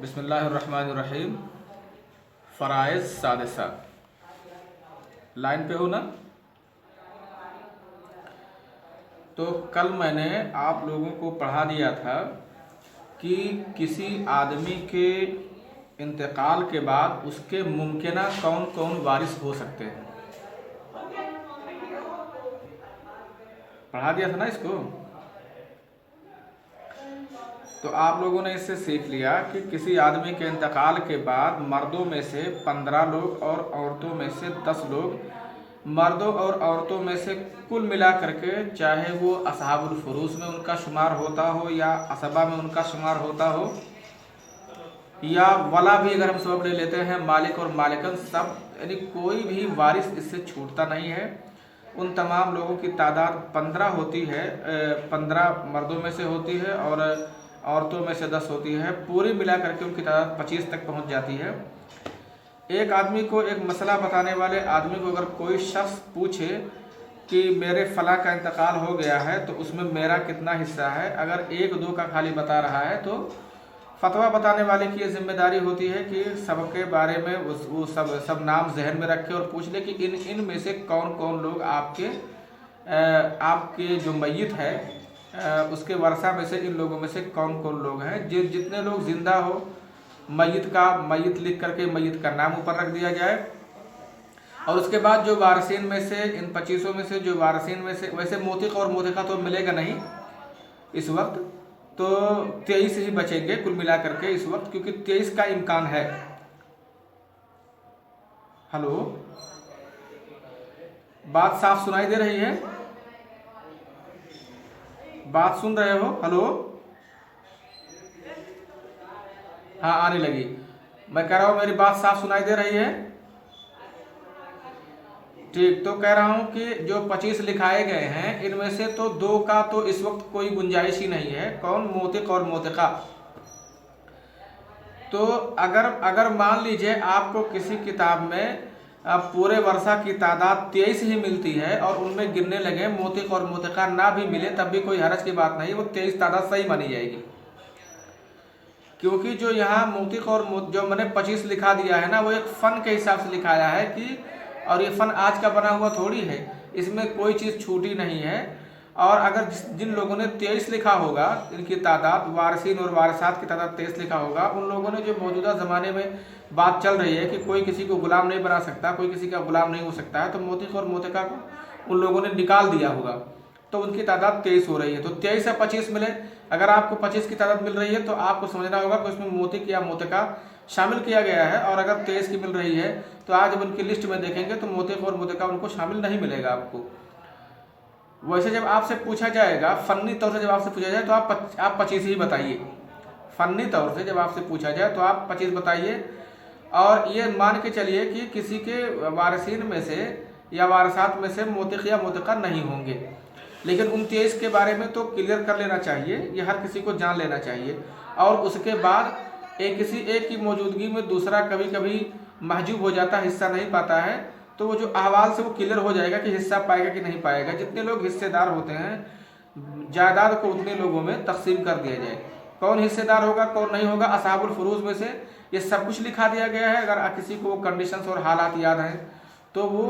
बिस्मिल्लाहिर्रहमानिर्रहीम। फ़राइज़ सादिसा। लाइन पे हो ना? तो कल मैंने आप लोगों को पढ़ा दिया था कि किसी आदमी के इंतकाल के बाद उसके मुमकिना कौन कौन वारिस हो सकते हैं। पढ़ा दिया था ना इसको। तो आप लोगों ने इससे सीख लिया कि किसी आदमी के इंतकाल के बाद मर्दों में से 15 लोग और औरतों में से 10 लोग, मर्दों और औरतों में से कुल मिला करके, चाहे वो असहाबुल फुरूज में उनका शुमार होता हो या असबा में उनका शुमार होता हो या वला भी अगर हम सबब ले लेते हैं, मालिक और मालिकन सब, यानी कोई भी वारिस इससे छूटता नहीं है। उन तमाम लोगों की तादाद 15 होती है, 15 मर्दों में से होती है और औरतों में से 10 होती है। पूरी मिला करके उनकी तादाद 25 तक पहुंच जाती है। एक आदमी को, एक मसला बताने वाले आदमी को अगर कोई शख्स पूछे कि मेरे फला का इंतकाल हो गया है तो उसमें मेरा कितना हिस्सा है, अगर 1-2 का खाली बता रहा है तो फतवा बताने वाले की ये जिम्मेदारी होती है कि सबके बारे में वो सब नाम जहन में रखे और पूछ ले कि इन में से कौन कौन लोग आपके जो मय्यत है उसके वर्षा में से, इन लोगों में से कौन कौन लोग हैं। जितने लोग जिंदा हो, मय्यत लिख करके मय्यत का नाम ऊपर रख दिया जाए। और उसके बाद जो वारसीन में से, इन 25 में से जो वारसीन में से, वैसे मोतिक और मोतिका तो मिलेगा नहीं इस वक्त, तो 23 ही बचेंगे कुल मिला करके इस वक्त, क्योंकि 23 का इम्कान है। हेलो, बात साफ सुनाई दे रही है? बात सुन रहे हो? हेलो, हाँ आने लगी। मैं कह रहा हूँ मेरी बात साफ सुनाई दे रही है? ठीक। तो कह रहा हूँ कि जो 25 लिखाए गए हैं इनमें से तो 2 का तो इस वक्त कोई गुंजाइश ही नहीं है। कौन? मोतिक और मोतिका। तो अगर मान लीजिए आपको किसी किताब में पूरे वर्षा की तादाद 23 ही मिलती है और उनमें गिनने लगे मोतिक और मोतिका ना भी मिले तब भी कोई हरज की बात नहीं, वो 23 तादाद सही मानी जाएगी। क्योंकि जो यहाँ मोतिक और जो मैंने 25 लिखा दिया है ना, वो एक फ़न के हिसाब से लिखाया है कि, और ये फ़न आज का बना हुआ थोड़ी है, इसमें कोई चीज़ छूटी नहीं है। और अगर जिन लोगों ने 23 लिखा होगा, इनकी तादाद, वारसीन और वारसात की तादाद 23 लिखा होगा, उन लोगों ने जो मौजूदा ज़माने में बात चल रही है कि कोई किसी को गुलाम नहीं बना सकता, कोई किसी का गुलाम नहीं हो सकता है, तो मोतिक और मोतिका को उन लोगों ने निकाल दिया होगा, तो उनकी तादाद 23 हो रही है। तो 23 से 25 मिले। अगर आपको 25 की तादाद मिल रही है तो आपको समझना होगा कि उसमें मोतिक या मोतिका शामिल किया गया है। और अगर 23 की मिल रही है तो आज जब उनकी लिस्ट में देखेंगे तो मोतिक और मोतिका उनको शामिल नहीं मिलेगा आपको। वैसे जब आपसे पूछा जाएगा, फन्नी तौर से जब आपसे पूछा जाए तो आप 25 ही बताइए। फन्नी तौर से जब आपसे पूछा जाए तो आप 25 बताइए। और ये मान के चलिए कि किसी के वारसीन में से या वारसात में से मोतिक या मोतिका नहीं होंगे, लेकिन उन 23 के बारे में तो क्लियर कर लेना चाहिए, ये हर किसी को जान लेना चाहिए। और उसके बाद किसी एक की मौजूदगी में दूसरा कभी कभी महजूब हो जाता है, हिस्सा नहीं पाता है, तो वो जो अहवाल से वो क्लियर हो जाएगा कि हिस्सा पाएगा कि नहीं पाएगा। जितने लोग हिस्सेदार होते हैं जायदाद को उतने लोगों में तकसीम कर दिया जाए। कौन हिस्सेदार होगा कौन नहीं होगा, असहाबुल फुरूज में से ये सब कुछ लिखा दिया गया है। अगर किसी को वो कंडीशंस और हालात याद हैं तो वो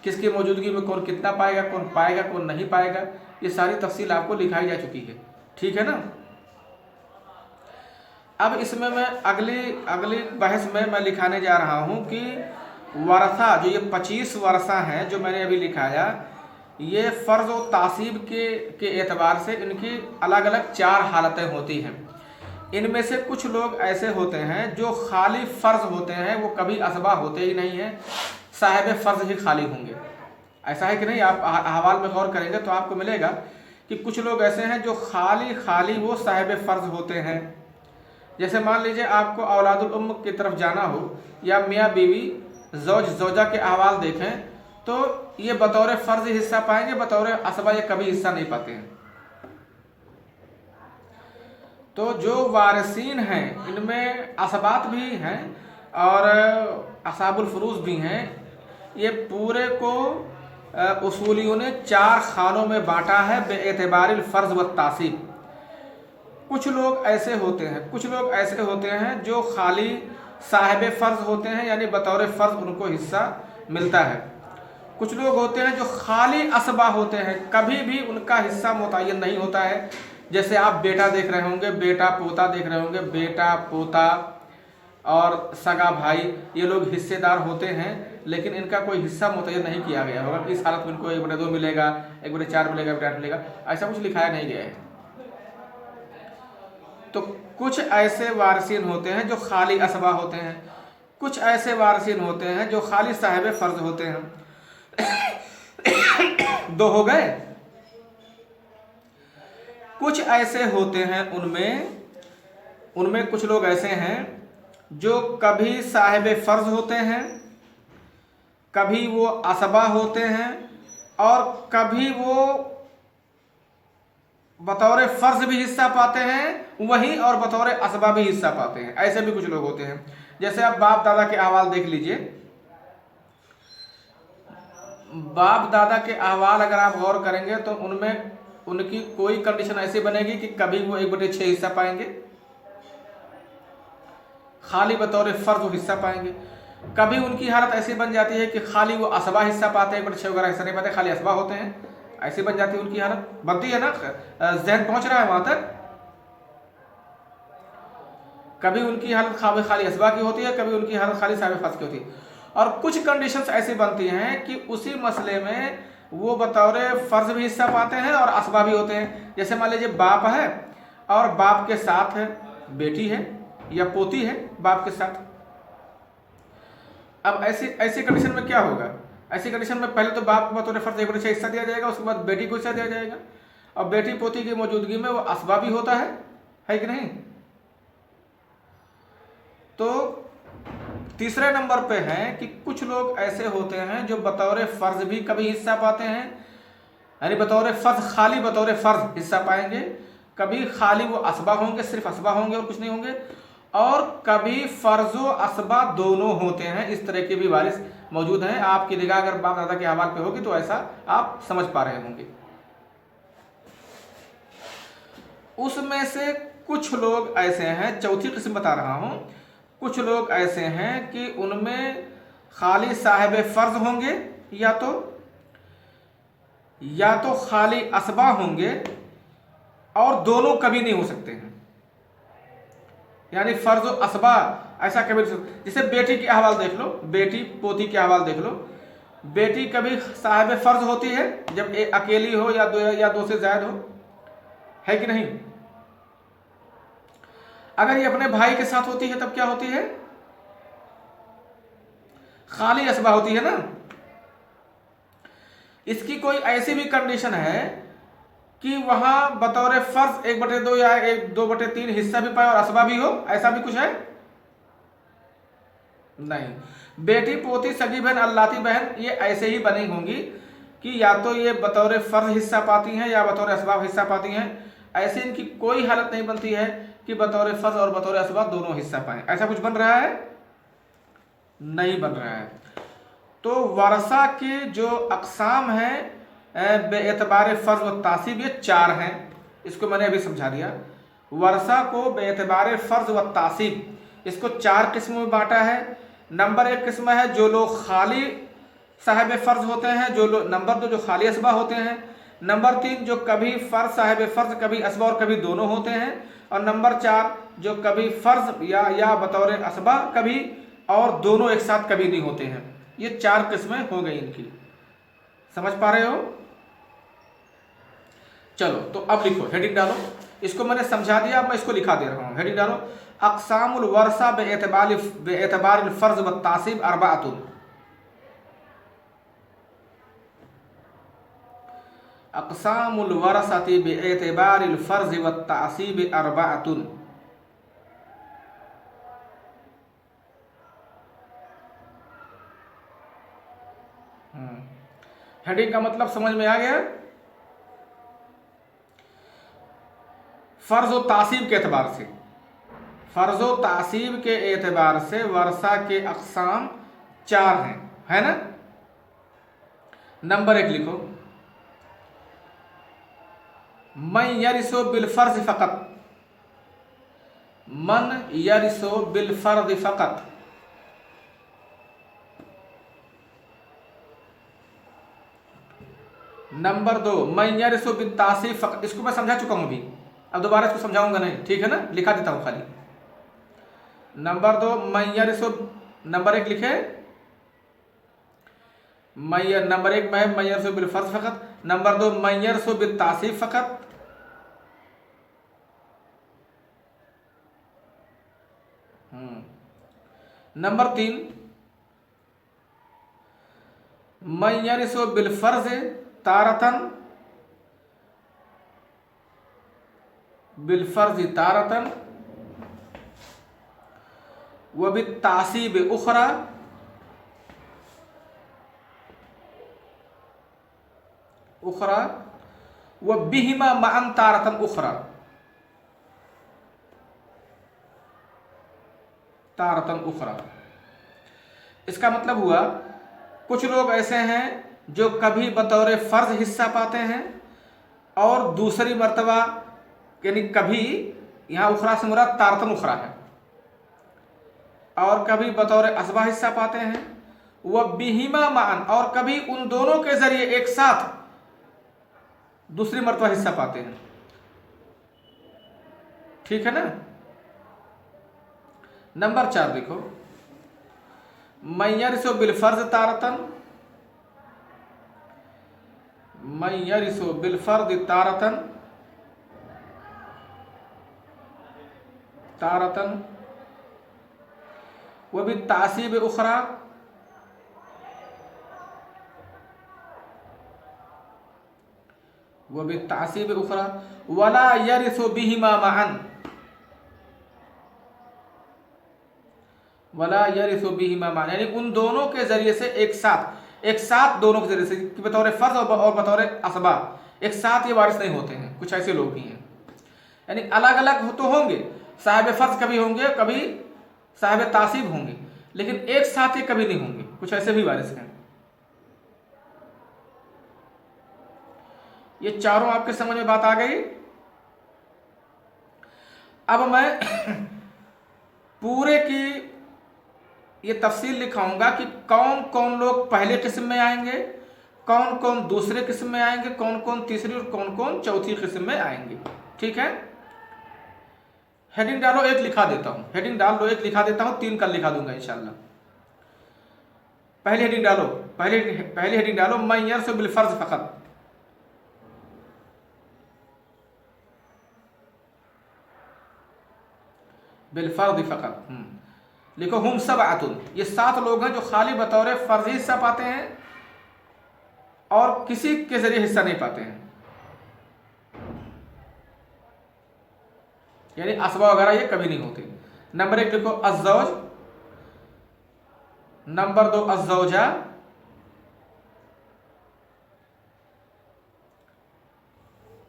किसकी मौजूदगी में कौन कितना पाएगा, कौन पाएगा कौन नहीं पाएगा, ये सारी तफसील आपको लिखाई जा चुकी है। ठीक है ना? अब इसमें मैं अगली बहस में मैं लिखाने जा रहा हूँ कि वर्षा, जो ये 25 वर्षा हैं जो मैंने अभी लिखाया, ये फ़र्ज़ और तासीब के एतबार से इनकी अलग अलग 4 हालतें होती हैं। इनमें से कुछ लोग ऐसे होते हैं जो खाली फ़र्ज़ होते हैं, वो कभी असबा होते ही नहीं हैं, साहिब फ़र्ज़ ही खाली होंगे। ऐसा है कि नहीं? आप अहवाल में गौर करेंगे तो आपको मिलेगा कि कुछ लोग ऐसे हैं जो खाली वो साहिब फ़र्ज़ होते हैं। जैसे मान लीजिए आपको औलादुल उम्म की तरफ जाना हो या मियाँ बीवी ज़ौजा के अहवाल देखें तो ये बतौर फ़र्ज़ हिस्सा पाएंगे, बतौर असबा ये कभी हिस्सा नहीं पाते हैं। तो जो वारिसीन हैं इनमें असबात भी हैं और असहाबुल फुरूज भी हैं। ये पूरे को उसूलियों ने 4 खानों में बांटा है बेएतबारिल फ़र्ज़ व तासीब। कुछ लोग ऐसे होते हैं जो खाली साहिब फ़र्ज होते हैं, यानी बतौर फ़र्ज उनको हिस्सा मिलता है। कुछ लोग होते हैं जो खाली असबा होते हैं, कभी भी उनका हिस्सा मुतय्यन नहीं होता है। जैसे आप बेटा देख रहे होंगे, बेटा पोता देख रहे होंगे, बेटा पोता और सगा भाई, ये लोग हिस्सेदार होते हैं, लेकिन इनका कोई हिस्सा मुतय्यन नहीं किया गया होगा। इस हालत में इनको 1/2 मिलेगा, 1/4 मिलेगा, 1/8 मिलेगा, ऐसा कुछ लिखाया नहीं गया है। तो कुछ ऐसे वारिसीन होते हैं जो खाली असबा होते हैं, कुछ ऐसे वारिसीन होते हैं जो खाली साहिब फ़र्ज होते हैं। दो हो गए। कुछ ऐसे होते हैं, उनमें कुछ लोग ऐसे हैं जो कभी साहिब फ़र्ज होते हैं, कभी वो असबा होते हैं, और कभी वो बतौर फ़र्ज भी हिस्सा पाते हैं वहीं, और बतौर असबा भी हिस्सा पाते हैं। ऐसे भी कुछ लोग होते हैं। जैसे आप बाप दादा के अहवाल देख लीजिए। बाप दादा के अहवाल अगर आप गौर करेंगे तो उनमें उनकी कोई कंडीशन ऐसी बनेगी कि कभी वो 1/6 हिस्सा पाएंगे, खाली बतौर फ़र्ज वो हिस्सा पाएंगे। कभी उनकी हालत ऐसी बन जाती है कि खाली वो असबा हिस्सा पाते हैं, 1/6 वगैरह हिस्सा नहीं पाते, खाली असबा होते हैं। ऐसी बन जाती है उनकी हालत, बनती है ना, ज़हन पहुंच रहा है वहां तक। कभी उनकी हालत खाली असबा की होती है, कभी उनकी हालत खाली साहिब फ़र्ज की होती है। और कुछ कंडीशंस ऐसी बनती हैं कि उसी मसले में वो बतौर फ़र्ज भी हिस्सा पाते हैं और असबा भी होते हैं। जैसे मान लीजिए बाप है और बाप के साथ है बेटी है या पोती है बाप के साथ। अब ऐसी कंडीशन में क्या होगा? ऐसी कंडीशन में पहले तो बाप को बतौर फ़र्ज 1/6 हिस्सा दिया जाएगा, उसके बाद बेटी को हिस्सा दिया जाएगा, और बेटी पोती की मौजूदगी में वो असबा भी होता है कि नहीं? तो तीसरे नंबर पे है कि कुछ लोग ऐसे होते हैं जो बतौर फ़र्ज भी कभी हिस्सा पाते हैं, यानी बतौर फ़र्ज खाली बतौर फ़र्ज हिस्सा पाएंगे, कभी खाली वो असबा होंगे, सिर्फ असबा होंगे और कुछ नहीं होंगे, और कभी फ़र्ज व असबा दोनों होते हैं। इस तरह के भी वारिस मौजूद हैं। आपकी निगाह अगर बाप दादा के हवाले पे होगी तो ऐसा आप समझ पा रहे होंगे। उसमें से कुछ लोग ऐसे हैं, चौथी किस्म बता रहा हूं, कुछ लोग ऐसे हैं कि उनमें खाली साहिब फ़र्ज होंगे या तो खाली असबा होंगे, और दोनों कभी नहीं हो सकते हैं, यानी फ़र्ज और असबा ऐसा कभी नहीं। जैसे बेटी के अहवाल देख लो, बेटी पोती के अहवाल देख लो। बेटी कभी साहिब फ़र्ज होती है जब अकेली हो या दो से ज़्यादा हो, है कि नहीं? अगर ये अपने भाई के साथ होती है तब क्या होती है? खाली असबा होती है ना। इसकी कोई ऐसी भी कंडीशन है कि वहां बतौर फ़र्ज 1/2 या 2/3 हिस्सा भी पाए और असबा भी हो, ऐसा भी कुछ है? नहीं। बेटी पोती सगी बहन अल्लाती बहन ये ऐसे ही बनी होंगी कि या तो ये बतौर फ़र्ज हिस्सा पाती हैं या बतौर असबाब हिस्सा पाती हैं। ऐसे इनकी कोई हालत नहीं बनती है कि बतौर फ़र्ज और बतौर असबाब दोनों हिस्सा पाएं। ऐसा कुछ बन रहा है? नहीं बन रहा है। तो वरसा के जो अक़साम हैं बेएतबार फ़र्ज व तासीब, ये 4 हैं। इसको मैंने अभी समझा दिया। वरसा को बेएतबार फ़र्ज व तासीब इसको 4 किस्मों में बांटा है। नंबर 1 किस्म है जो लोग खाली साहिब फ़र्ज होते हैं, नंबर 2 जो खाली असबा होते हैं, नंबर 3 जो कभी फ़र्ज साहिब फ़र्ज कभी असबा और कभी दोनों होते हैं, और नंबर 4 जो कभी फ़र्ज या बतौर असबा कभी और दोनों एक साथ कभी नहीं होते हैं। ये 4 किस्में हो गई इनकी। समझ पा रहे हो? चलो तो अब लिखो, हेडिंग डालो। इसको मैंने समझा दिया, अब मैं इसको लिखा दे रहा हूँ। हेडिंग डालो, अक़सामुल वरसा बेएतबारिल फ़र्ज व तासीब अर्बाअतुन। अक़सामुल वरसति बेएतबारिल फ़र्ज व तासीब अर्बाअतुन। हेडिंग का मतलब समझ में आ गया? फ़र्ज व तासीब के एतबार से, फ़र्ज व तासीब के एतबार से वर्षा के अक़साम 4 हैं, है ना? नंबर 1 लिखो, मैं यरिसो बिल फ़र्ज फ़क़त। मन यरिसो बिल फर्द फ़क़त। नंबर 2 मन यरिसो बिल तासीब फ़क़त। इसको मैं समझा चुका हूँ अभी, अब दोबारा इसको समझाऊंगा नहीं, ठीक है ना, लिखा देता हूँ खाली। नंबर 2 मन यरिसो, नंबर 1 लिखे नंबर 1 में मन यरिसो बिल फर्द फ़क़त, नंबर 2 मन यरिसो बिल तासीब फ़क़त, नंबर 3 मन यरिसो बिल फर्ज तारतन, बिल फर्ज तारतन व बिल तासीब उखरा, उखरा व बिहिमा मअन तारतन उखरा, तारतन उखरा। इसका मतलब हुआ कुछ लोग ऐसे हैं जो कभी बतौर फर्ज हिस्सा पाते हैं और दूसरी मर्तबा यानी कभी, यहाँ उखरा से मुराद तारतन उखरा है, और कभी बतौर असबा हिस्सा पाते हैं, वह बिहिमा मान, और कभी उन दोनों के जरिए एक साथ दूसरी मर्तबा हिस्सा पाते हैं, ठीक है ना। नंबर 4 देखो, मन यरिसो बिल फर्ज तारतन, मन यरिसो बिल फर्द तारतन, तारतन व बिल तासीब उखरा, व बिल तासीब उखरा वला यरिसो बिहिमा मअन, वला यरिसो बिहिमा मअन, यानी उन दोनों के जरिए से एक साथ दोनों के जरिए से बतौर फर्ज और बतौर असबा एक साथ ये वारिस नहीं होते हैं। कुछ ऐसे लोग भी हैं, यानी अलग अलग तो होंगे, साहिब फर्ज कभी होंगे, कभी साहिब तासीब होंगे, लेकिन एक साथ ये कभी नहीं होंगे। कुछ ऐसे भी वारिस हैं। ये चारों आपके समझ में बात आ गई। अब मैं पूरे की ये तफसील लिखाऊंगा कि कौन कौन लोग पहले किस्म में आएंगे, कौन कौन दूसरे किस्म में आएंगे, कौन कौन तीसरी और कौन कौन चौथी किस्म में आएंगे, ठीक है। हेडिंग डालो, एक लिखा देता हूं, हेडिंग डाल लो, एक लिखा देता हूं, 3 कल लिखा दूंगा इंशाल्लाह। पहले हेडिंग डालो, पहले हेडिंग डालो, मन यरिसो बिल फर्ज फ़क़त, बिल फर्द फ़क़त। लिखो हम सबअतुन, ये 7 लोग हैं जो खाली बतौर फर्ज हिस्सा पाते हैं और किसी के जरिए हिस्सा नहीं पाते हैं, यानी असबा वगैरह ये कभी नहीं होते। नंबर 1 लिखो अज़्ज़ौज, नंबर 2 अज़्ज़ौजा,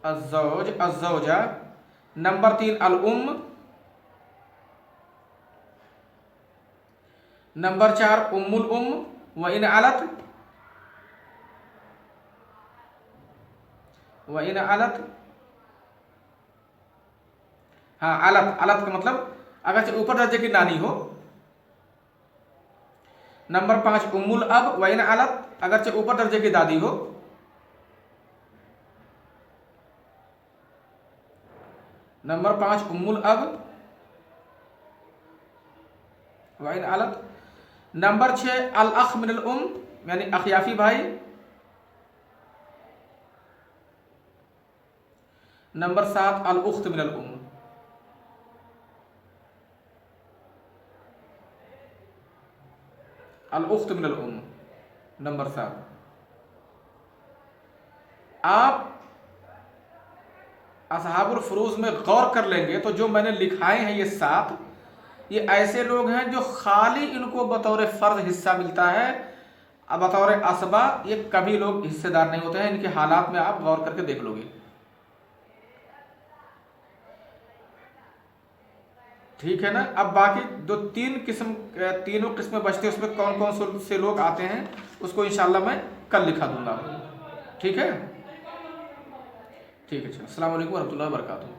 अज़्ज़ौज अज़्ज़ौजा, नंबर 3 अल उम्म, नंबर 4 उम्मुल उम्म व इन अलत, व इन अलत, हाँ अलत, अलत का मतलब अगर ऊपर दर्जे की नानी हो। नंबर 5 उम्मुल अब व इन अलत, अगर ऊपर दर्जे की दादी हो। नंबर 5 उम्मुल अब व इन अलत। नंबर 6 अल अख मिनल उम्म, यानी अखियाफी भाई। नंबर 7 अल उख्त मिनल उम्म, अल उख्त मिनल उम्म, नंबर 7। आप असहाबुल फुरूज में गौर कर लेंगे तो जो मैंने लिखाए हैं ये 7, ये ऐसे लोग हैं जो खाली इनको बतौर फर्ज हिस्सा मिलता है, अब बतौर असबा ये कभी लोग हिस्सेदार नहीं होते हैं। इनके हालात में आप गौर करके देख लोगे, ठीक है ना। अब बाकी तीनों किस्में बचते हैं, उसमें कौन कौन से लोग आते हैं उसको इंशाल्लाह मैं कल लिखा दूंगा, ठीक है। ठीक है, अच्छा, अस्सलाम वालेकुम रहमतुल्लाहि व बरकातुहू।